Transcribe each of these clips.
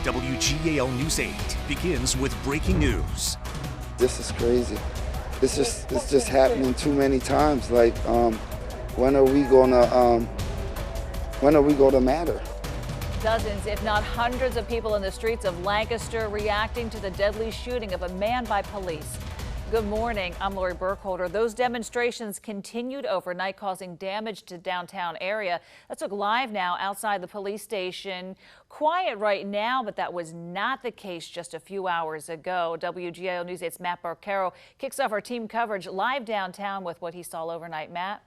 WGAL News 8 begins with breaking news. This is crazy. It's just happening too many times. Like, when are we gonna matter? Dozens, if not hundreds of people in the streets of Lancaster reacting to the deadly shooting of a man by police. Good morning. I'm Lori Burkholder. Those demonstrations continued overnight, causing damage to downtown area. Let's look live now outside the police station. Quiet right now, but that was not the case just a few hours ago. WGAL News 8's Matt Barcaro kicks off our team coverage live downtown with what he saw overnight. Matt?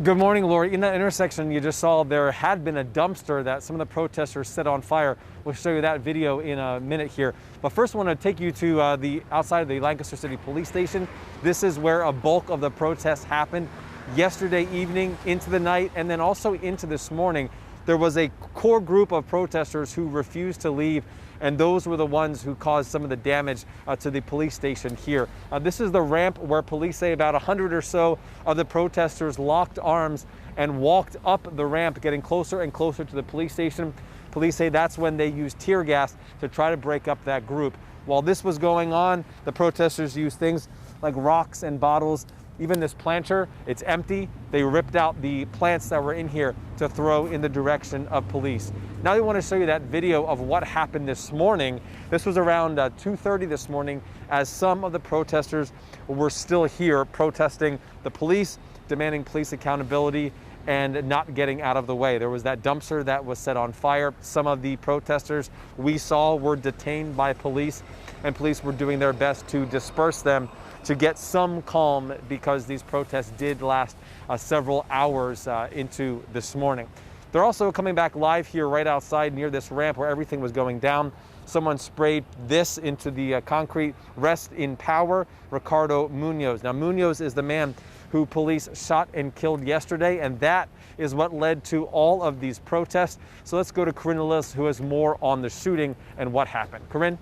Good morning, Lori. In that intersection you just saw, there had been a dumpster that some of the protesters set on fire. We'll show you that video in a minute here. But first I want to take you to the outside of the Lancaster City Police Station. This is where a bulk of the protests happened yesterday evening into the night, and then also into this morning. There was a core group of protesters who refused to leave, and those were the ones who caused some of the damage to the police station here. This is the ramp where police say about 100 or so of the protesters locked arms and walked up the ramp, getting closer and closer to the police station. Police say that's when they used tear gas to try to break up that group. While this was going on, the protesters used things like rocks and bottles. Even this planter, it's empty. They ripped out the plants that were in here to throw in the direction of police. Now we want to show you that video of what happened this morning. This was around 2:30 this morning, as some of the protesters were still here protesting the police, demanding police accountability and not getting out of the way. There was that dumpster that was set on fire. Some of the protesters we saw were detained by police, and police were doing their best to disperse them to get some calm, because these protests did last several hours into this morning. They're also coming back live here right outside near this ramp where everything was going down. Someone sprayed this into the concrete. Rest in power, Ricardo Munoz. Now, Munoz is the man who police shot and killed yesterday, and that is what led to all of these protests. So let's go to Corinne Lillis, who has more on the shooting and what happened. Corinne?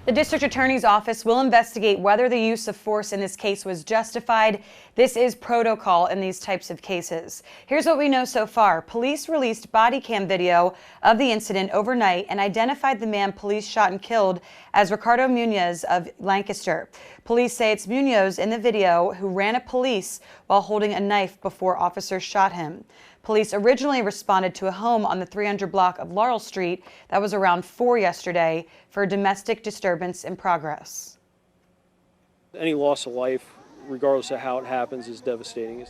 The district attorney's office will investigate whether the use of force in this case was justified. This is protocol in these types of cases. Here's what we know so far. Police released body cam video of the incident overnight and identified the man police shot and killed as Ricardo Munoz of Lancaster. Police say it's Munoz in the video who ran at police while holding a knife before officers shot him. Police originally responded to a home on the 300 block of Laurel Street that was around 4 yesterday for a domestic disturbance in progress. Any loss of life, regardless of how it happens, is devastating.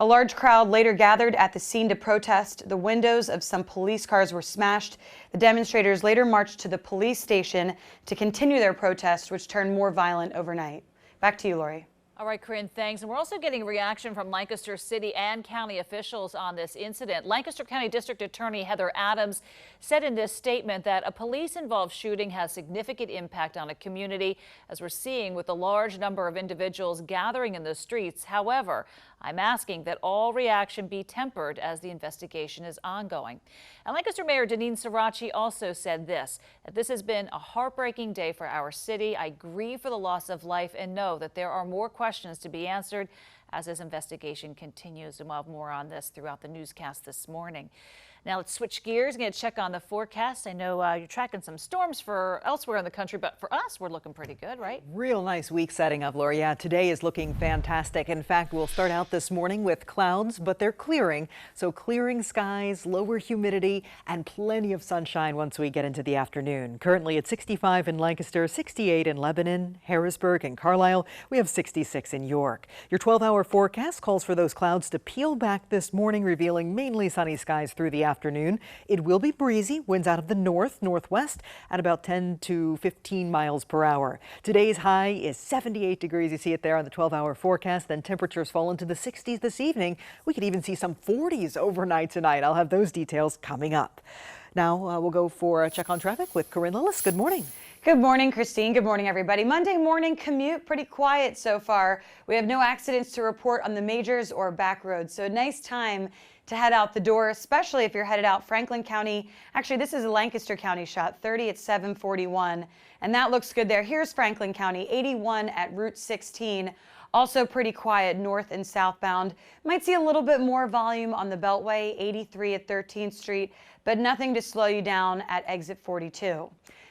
A large crowd later gathered at the scene to protest. The windows of some police cars were smashed. The demonstrators later marched to the police station to continue their protest, which turned more violent overnight. Back to you, Lori. All right, Corinne, thanks. And we're also getting reaction from Lancaster City and county officials on this incident. Lancaster County District Attorney Heather Adams said in this statement that a police-involved shooting has significant impact on a community, as we're seeing with the large number of individuals gathering in the streets. However, I'm asking that all reaction be tempered as the investigation is ongoing. And Lancaster Mayor Deneen Sirachi also said this, that this has been a heartbreaking day for our city. I grieve for the loss of life and know that there are more questions to be answered as this investigation continues. And we'll have more on this throughout the newscast this morning. Now let's switch gears and check on the forecast. I know you're tracking some storms for elsewhere in the country, but for us, we're looking pretty good, right? Real nice week setting up, Laura. Yeah, today is looking fantastic. In fact, we'll start out this morning with clouds, but they're clearing. So clearing skies, lower humidity, and plenty of sunshine once we get into the afternoon. Currently at 65 in Lancaster, 68 in Lebanon, Harrisburg, and Carlisle. We have 66 in York. Your 12-hour forecast calls for those clouds to peel back this morning, revealing mainly sunny skies through the afternoon. It will be breezy, winds out of the northwest at about 10 to 15 miles per hour. Today's high is 78 degrees. You see it there on the 12-hour forecast. Then temperatures fall into the 60s this evening. We could even see some 40s overnight tonight. I'll have those details coming up. Now we'll go for a check on traffic with Corinne Lillis. Good morning. Good morning, Christine. Good morning, everybody. Monday morning commute, pretty quiet so far. We have no accidents to report on the majors or back roads, so a nice time to head out the door, especially if you're headed out Franklin County. Actually, this is a Lancaster County shot, 30 at 741, and that looks good there. Here's Franklin County, 81 at Route 16. Also pretty quiet north and southbound. Might see a little bit more volume on the Beltway, 83 at 13th Street, but nothing to slow you down at exit 42.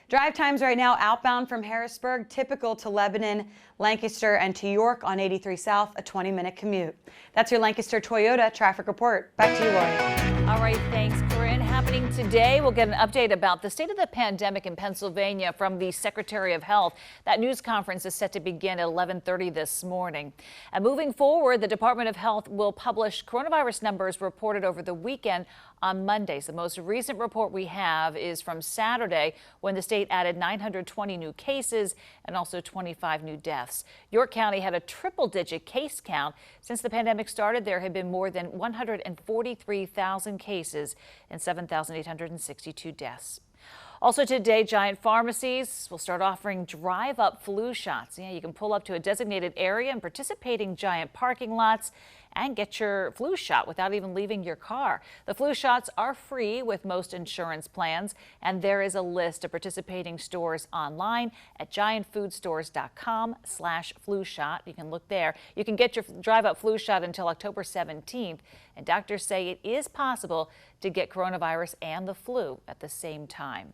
Drive times right now outbound from Harrisburg, typical to Lebanon, Lancaster, and to York on 83 South, a 20-minute commute. That's your Lancaster Toyota traffic report. Back to you, Lori. All right, thanks, Corinne. Happening today, we'll get an update about the state of the pandemic in Pennsylvania from the Secretary of Health. That news conference is set to begin at 11:30 this morning. And moving forward, the Department of Health will publish coronavirus numbers reported over the weekend on Mondays. The most recent report we have is from Saturday, when the state added 920 new cases and also 25 new deaths. York County had a triple-digit case count. Since the pandemic started, there have been more than 143,000 cases and 7,862 deaths. Also today, Giant pharmacies will start offering drive-up flu shots. Yeah, you can pull up to a designated area and participating Giant parking lots and get your flu shot without even leaving your car. The flu shots are free with most insurance plans, and there is a list of participating stores online at giantfoodstores.com/flu shot. You can look there. You can get your drive-up flu shot until October 17th, and doctors say it is possible to get coronavirus and the flu at the same time.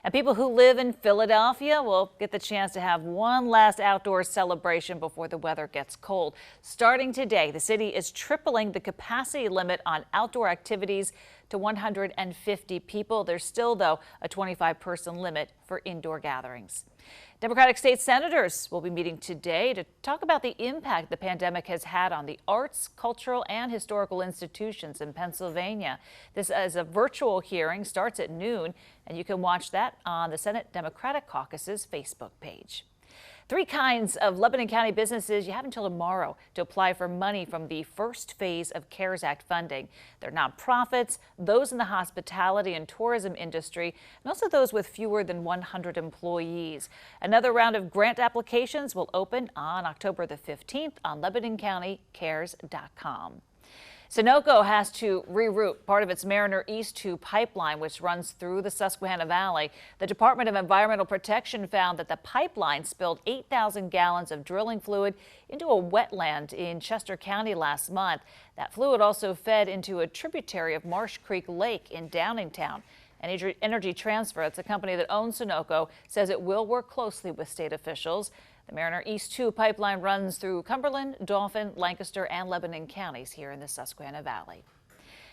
And people who live in Philadelphia will get the chance to have one last outdoor celebration before the weather gets cold. Starting today, the city is tripling the capacity limit on outdoor activities to 150 people. There's still, though, a 25-person limit for indoor gatherings. Democratic state senators will be meeting today to talk about the impact the pandemic has had on the arts, cultural, and historical institutions in Pennsylvania. This is a virtual hearing, starts at noon, and you can watch that on the Senate Democratic Caucus's Facebook page. 3 kinds of Lebanon County businesses you have until tomorrow to apply for money from the first phase of CARES Act funding. They're nonprofits, those in the hospitality and tourism industry, and also those with fewer than 100 employees. Another round of grant applications will open on October the 15th on LebanonCountyCares.com. Sunoco has to reroute part of its Mariner East 2 pipeline, which runs through the Susquehanna Valley. The Department of Environmental Protection found that the pipeline spilled 8,000 gallons of drilling fluid into a wetland in Chester County last month. That fluid also fed into a tributary of Marsh Creek Lake in Downingtown. And Energy Transfer, it's a company that owns Sunoco, says it will work closely with state officials. The Mariner East 2 pipeline runs through Cumberland, Dauphin, Lancaster, and Lebanon counties here in the Susquehanna Valley.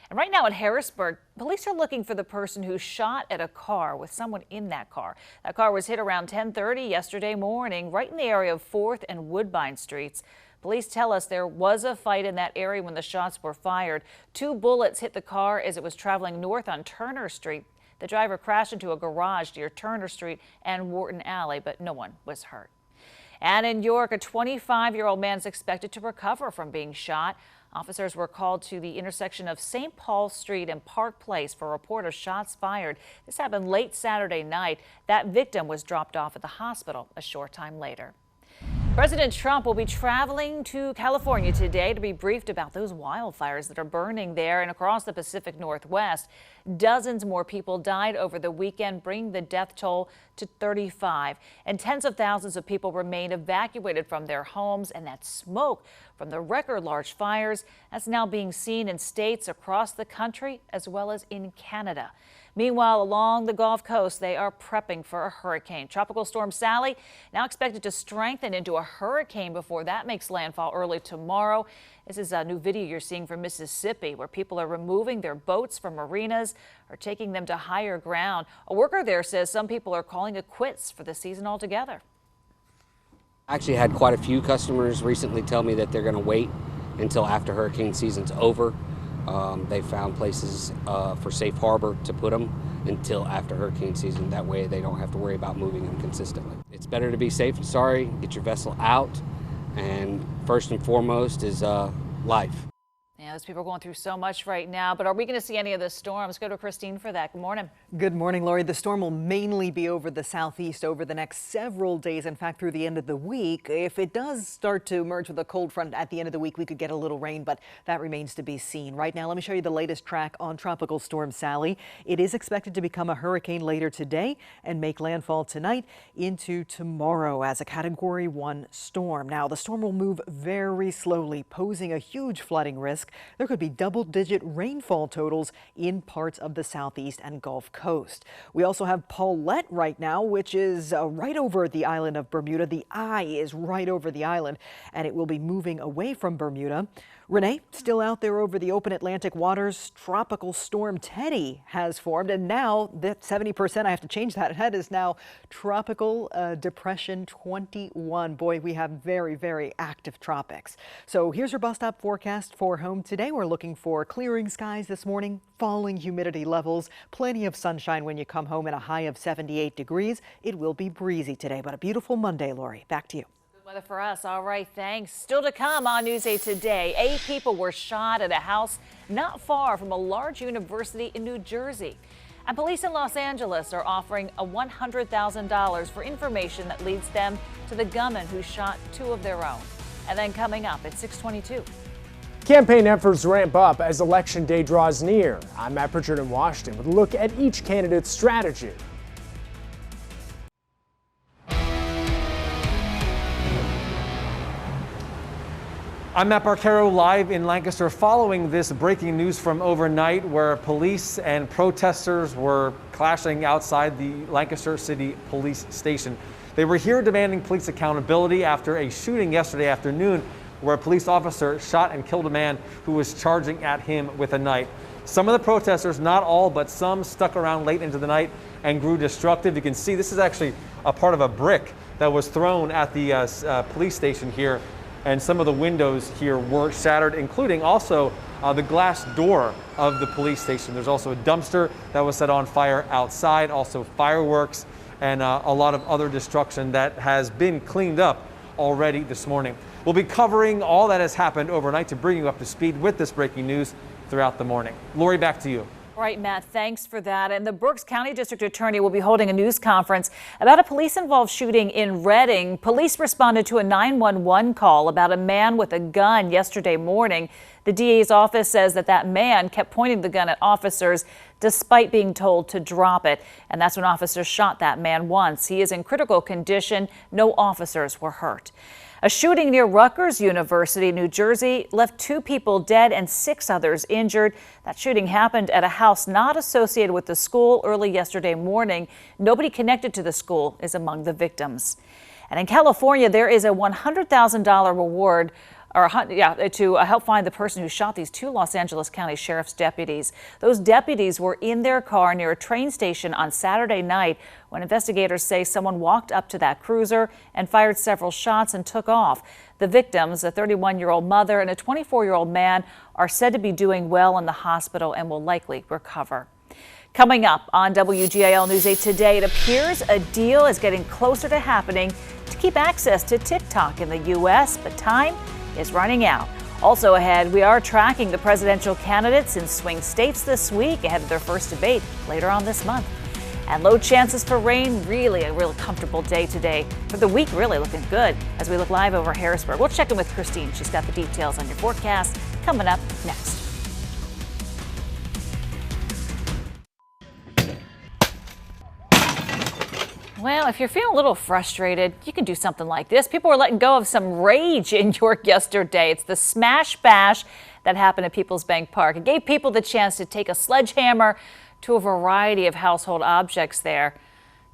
And right now at Harrisburg, police are looking for the person who shot at a car with someone in that car. That car was hit around 10:30 yesterday morning, right in the area of 4th and Woodbine Streets. Police tell us there was a fight in that area when the shots were fired. 2 bullets hit the car as it was traveling north on Turner Street. The driver crashed into a garage near Turner Street and Wharton Alley, but no one was hurt. And in York, a 25-year-old man is expected to recover from being shot. Officers were called to the intersection of St. Paul Street and Park Place for a report of shots fired. This happened late Saturday night. That victim was dropped off at the hospital a short time later. President Trump will be traveling to California today to be briefed about those wildfires that are burning there and across the Pacific Northwest. Dozens more people died over the weekend, bringing the death toll to 35. And tens of thousands of people remain evacuated from their homes. And that smoke from the record large fires that's now being seen in states across the country as well as in Canada. Meanwhile, along the Gulf Coast, they are prepping for a hurricane. Tropical Storm Sally now expected to strengthen into a hurricane before that makes landfall early tomorrow. This is a new video you're seeing from Mississippi, where people are removing their boats from marinas or taking them to higher ground. A worker there says some people are calling it quits for the season altogether. I actually had quite a few customers recently tell me that they're going to wait until after hurricane season's over. They found places for safe harbor to put them until after hurricane season. That way they don't have to worry about moving them consistently. It's better to be safe and sorry, get your vessel out, and first and foremost is life. Yeah, those people are going through so much right now, but are we going to see any of the storms? Go to Christine for that. Good morning. Good morning, Lori. The storm will mainly be over the southeast over the next several days. In fact, through the end of the week. If it does start to merge with a cold front at the end of the week, we could get a little rain, but that remains to be seen. Right now, let me show you the latest track on Tropical Storm Sally. It is expected to become a hurricane later today and make landfall tonight into tomorrow as a Category 1 storm. Now, the storm will move very slowly, posing a huge flooding risk. There could be double-digit rainfall totals in parts of the southeast and Gulf Coast. We also have Paulette right now, which is right over the island of Bermuda. The eye is right over the island, and it will be moving away from Bermuda. Renee, still out there over the open Atlantic waters. Tropical Storm Teddy has formed, and now that 70%, I have to change that. That is now Tropical Depression 21. Boy, we have very, very active tropics. So here's your bus stop forecast for home today. We're looking for clearing skies this morning, falling humidity levels, plenty of sunshine when you come home, and a high of 78 degrees. It will be breezy today, but a beautiful Monday, Lori. Back to you. Weather for us. All right, thanks. Still to come on News 8 today. 8 people were shot at a house not far from a large university in New Jersey. And police in Los Angeles are offering a $100,000 for information that leads them to the gunman who shot 2 of their own. And then coming up at 6:22. Campaign efforts ramp up as Election Day draws near. I'm Matt Pritchard in Washington with a look at each candidate's strategy. I'm Matt Barquero live in Lancaster following this breaking news from overnight where police and protesters were clashing outside the Lancaster City Police Station. They were here demanding police accountability after a shooting yesterday afternoon where a police officer shot and killed a man who was charging at him with a knife. Some of the protesters, not all, but some, stuck around late into the night and grew destructive. You can see this is actually a part of a brick that was thrown at the police station here. And some of the windows here were shattered, including also the glass door of the police station. There's also a dumpster that was set on fire outside, also fireworks, and a lot of other destruction that has been cleaned up already this morning. We'll be covering all that has happened overnight to bring you up to speed with this breaking news throughout the morning. Lori, back to you. All right, Matt, thanks for that. And the Berks County District Attorney will be holding a news conference about a police-involved shooting in Reading. Police responded to a 911 call about a man with a gun yesterday morning. The DA's office says that man kept pointing the gun at officers despite being told to drop it. And that's when officers shot that man once. He is in critical condition. No officers were hurt. A shooting near Rutgers University, New Jersey, left 2 people dead and 6 others injured. That shooting happened at a house not associated with the school early yesterday morning. Nobody connected to the school is among the victims. And in California, there is a $100,000 reward to help find the person who shot these 2 Los Angeles County Sheriff's deputies. Those deputies were in their car near a train station on Saturday night when investigators say someone walked up to that cruiser and fired several shots and took off. The victims, a 31-year-old mother and a 24-year-old man, are said to be doing well in the hospital and will likely recover. Coming up on WGAL News 8 today, it appears a deal is getting closer to happening to keep access to TikTok in the U.S., but time is running out. Also ahead, we are tracking the presidential candidates in swing states this week ahead of their first debate later on this month. And low chances for rain, really a real comfortable day today. For the week, really looking good as we look live over Harrisburg. We'll check in with Christine. She's got the details on your forecast coming up next. Well, if you're feeling a little frustrated, you can do something like this. People are letting go of some rage in York yesterday. It's the Smash Bash that happened at People's Bank Park. It gave people the chance to take a sledgehammer to a variety of household objects there.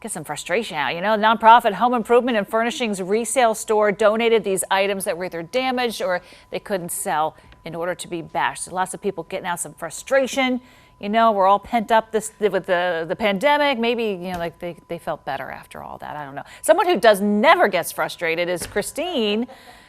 Get some frustration out. You know, the nonprofit Home Improvement and Furnishings resale store donated these items that were either damaged or they couldn't sell in order to be bashed. So lots of people getting out some frustration. You know, we're all pent up with the pandemic. Maybe, you know, like they felt better after all that. I don't know. Someone who never gets frustrated is Christine,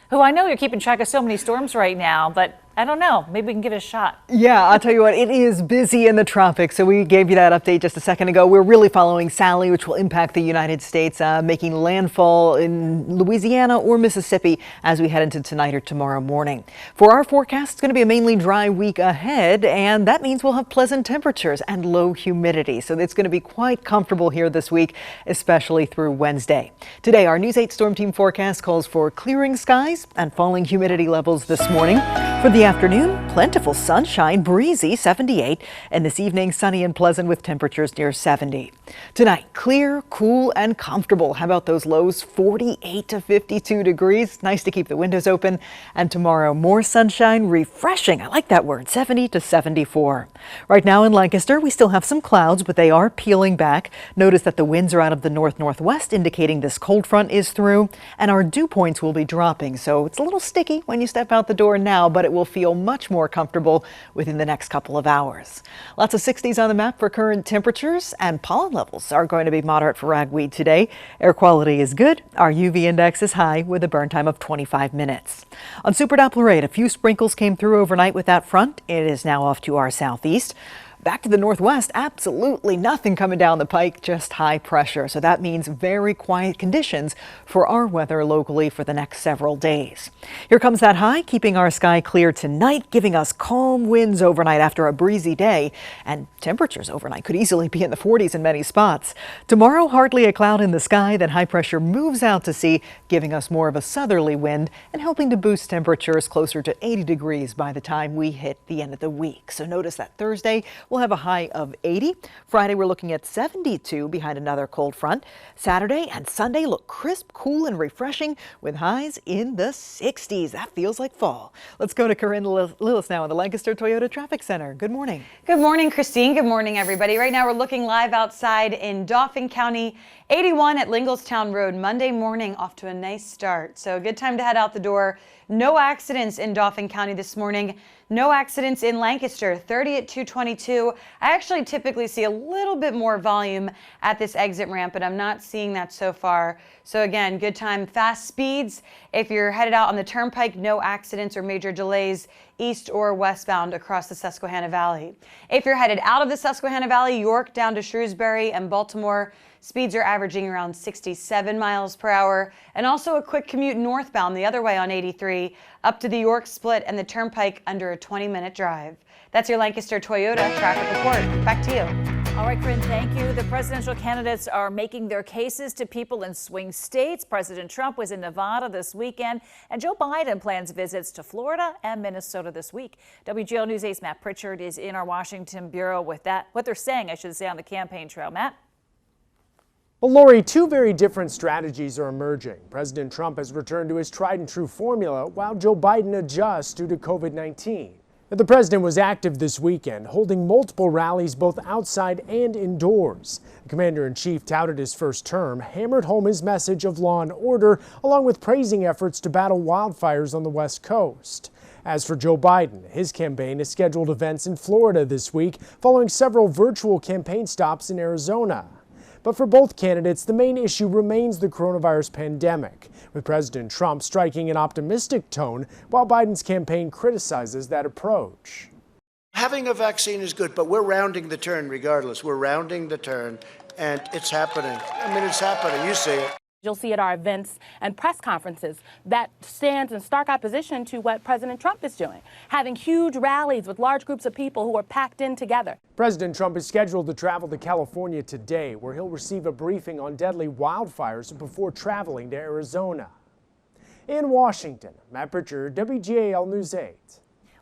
who I know you're keeping track of so many storms right now. But I don't know. Maybe we can give it a shot. Yeah, I'll tell you what, it is busy in the tropics. So we gave you that update just a second ago. We're really following Sally, which will impact the United States, making landfall in Louisiana or Mississippi as we head into tonight or tomorrow morning. For our forecast, it's going to be a mainly dry week ahead, and that means we'll have pleasant temperatures and low humidity. So it's going to be quite comfortable here this week, especially through Wednesday. Today, our News 8 Storm Team forecast calls for clearing skies and falling humidity levels this morning. For the afternoon, plentiful sunshine, breezy, 78, and this evening, sunny and pleasant with temperatures near 70. Tonight, clear, cool, and comfortable. How about those lows? 48 to 52 degrees. Nice to keep the windows open. And tomorrow, more sunshine, refreshing. I like that word, 70 to 74. Right now in Lancaster, we still have some clouds, but they are peeling back. Notice that the winds are out of the north-northwest, indicating this cold front is through, and our dew points will be dropping. So it's a little sticky when you step out the door now, but it will feel much more comfortable within the next couple of hours. Lots of 60s on the map for current temperatures, and pollen levels are going to be moderate for ragweed today. Air quality is good. Our UV index is high with a burn time of 25 minutes. On Super Doppler 8, a few sprinkles came through overnight with that front. It is now off to our southeast. Back to the northwest, absolutely nothing coming down the pike, just high pressure. So that means very quiet conditions for our weather locally for the next several days. Here comes that high, keeping our sky clear tonight, giving us calm winds overnight after a breezy day. And temperatures overnight could easily be in the 40s in many spots. Tomorrow, hardly a cloud in the sky, then high pressure moves out to sea, giving us more of a southerly wind and helping to boost temperatures closer to 80 degrees by the time we hit the end of the week. So notice that Thursday, we'll have a high of 80. Friday, we're looking at 72 behind another cold front. Saturday and Sunday look crisp, cool, and refreshing with highs in the 60s. That feels like fall. Let's go to Corinne Lillis now in the Lancaster Toyota Traffic Center. Good morning. Good morning, Christine. Good morning, everybody. Right now, we're looking live outside in Dauphin County. 81 at Linglestown Road, Monday morning, off to a nice start. So a good time to head out the door. No accidents in Dauphin County this morning. No accidents in Lancaster, 30 at 222. I actually typically see a little bit more volume at this exit ramp, but I'm not seeing that so far. So again, good time, fast speeds. If you're headed out on the turnpike, no accidents or major delays east or westbound across the Susquehanna Valley. If you're headed out of the Susquehanna Valley, York down to Shrewsbury and Baltimore, speeds are averaging around 67 miles per hour, and also a quick commute northbound the other way on 83 up to the York Split and the Turnpike under a 20-minute drive. That's your Lancaster Toyota traffic report. Back to you. All right, Corinne, thank you. The presidential candidates are making their cases to people in swing states. President Trump was in Nevada this weekend, and Joe Biden plans visits to Florida and Minnesota this week. WGAL News 8's Matt Pritchard is in our Washington bureau with what they're saying, I should say, on the campaign trail. Matt? Well, Lori, two very different strategies are emerging. President Trump has returned to his tried and true formula while Joe Biden adjusts due to COVID-19. The president was active this weekend, holding multiple rallies both outside and indoors. The commander-in-chief touted his first term, hammered home his message of law and order, along with praising efforts to battle wildfires on the West Coast. As for Joe Biden, his campaign has scheduled events in Florida this week, following several virtual campaign stops in Arizona. But for both candidates, the main issue remains the coronavirus pandemic, with President Trump striking an optimistic tone while Biden's campaign criticizes that approach. Having a vaccine is good, but we're rounding the turn regardless. We're rounding the turn, and it's happening. I mean, it's happening. You see it. You'll see at our events and press conferences that stands in stark opposition to what President Trump is doing, having huge rallies with large groups of people who are packed in together. President Trump is scheduled to travel to California today, where he'll receive a briefing on deadly wildfires before traveling to Arizona. In Washington, Matt Pritchard, WGAL News 8.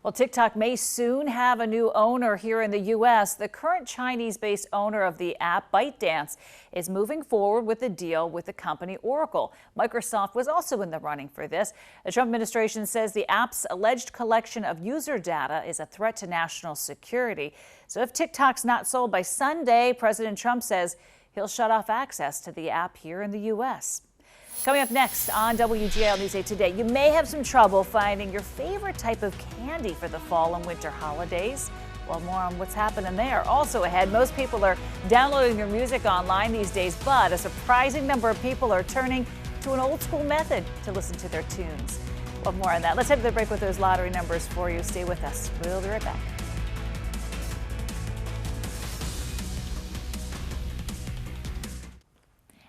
Well, TikTok may soon have a new owner here in the U.S. The current Chinese-based owner of the app, ByteDance, is moving forward with a deal with the company Oracle. Microsoft was also in the running for this. The Trump administration says the app's alleged collection of user data is a threat to national security. So if TikTok's not sold by Sunday, President Trump says he'll shut off access to the app here in the U.S. Coming up next on WGAL News 8 Today, you may have some trouble finding your favorite type of candy for the fall and winter holidays. Well, more on what's happening there. Also ahead, most people are downloading their music online these days, but a surprising number of people are turning to an old school method to listen to their tunes. Well, more on that. Let's head to the break with those lottery numbers for you. Stay with us. We'll be right back.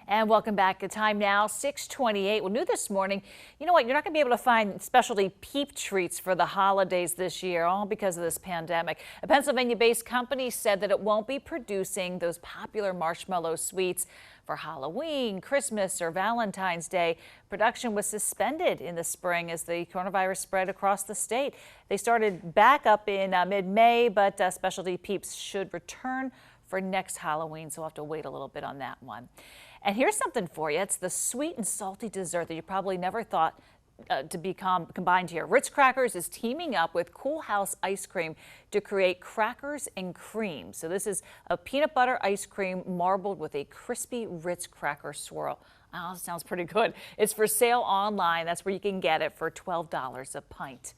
And welcome back. The time now, 6:28. Well, new this morning, you know what? You're not going to be able to find specialty peep treats for the holidays this year, all because of this pandemic. A Pennsylvania-based company said that it won't be producing those popular marshmallow sweets for Halloween, Christmas, or Valentine's Day. Production was suspended in the spring as the coronavirus spread across the state. They started back up in mid-May, but specialty peeps should return for next Halloween, so we'll have to wait a little bit on that one. And here's something for you. It's the sweet and salty dessert that you probably never thought to become combined here. Ritz Crackers is teaming up with Cool House Ice Cream to create crackers and cream. So this is a peanut butter ice cream marbled with a crispy Ritz cracker swirl. Oh, sounds pretty good. It's for sale online. That's where you can get it for $12 a pint.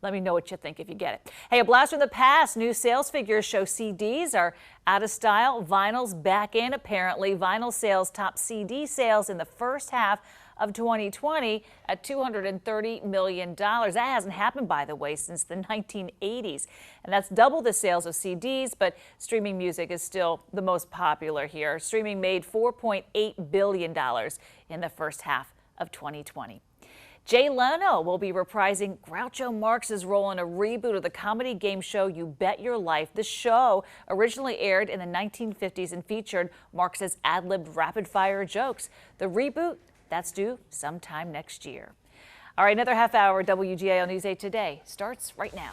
Let me know what you think if you get it. Hey, a blast from the past. New sales figures show CDs are out of style. Vinyl's back in, apparently. Vinyl sales top CD sales in the first half of 2020 at $230 million. That hasn't happened, by the way, since the 1980s. And that's double the sales of CDs, but streaming music is still the most popular here. Streaming made $4.8 billion in the first half of 2020. Jay Leno will be reprising Groucho Marx's role in a reboot of the comedy game show You Bet Your Life. The show originally aired in the 1950s and featured Marx's ad-libbed rapid-fire jokes. The reboot, that's due sometime next year. All right, another half hour WGAL News 8 Today starts right now.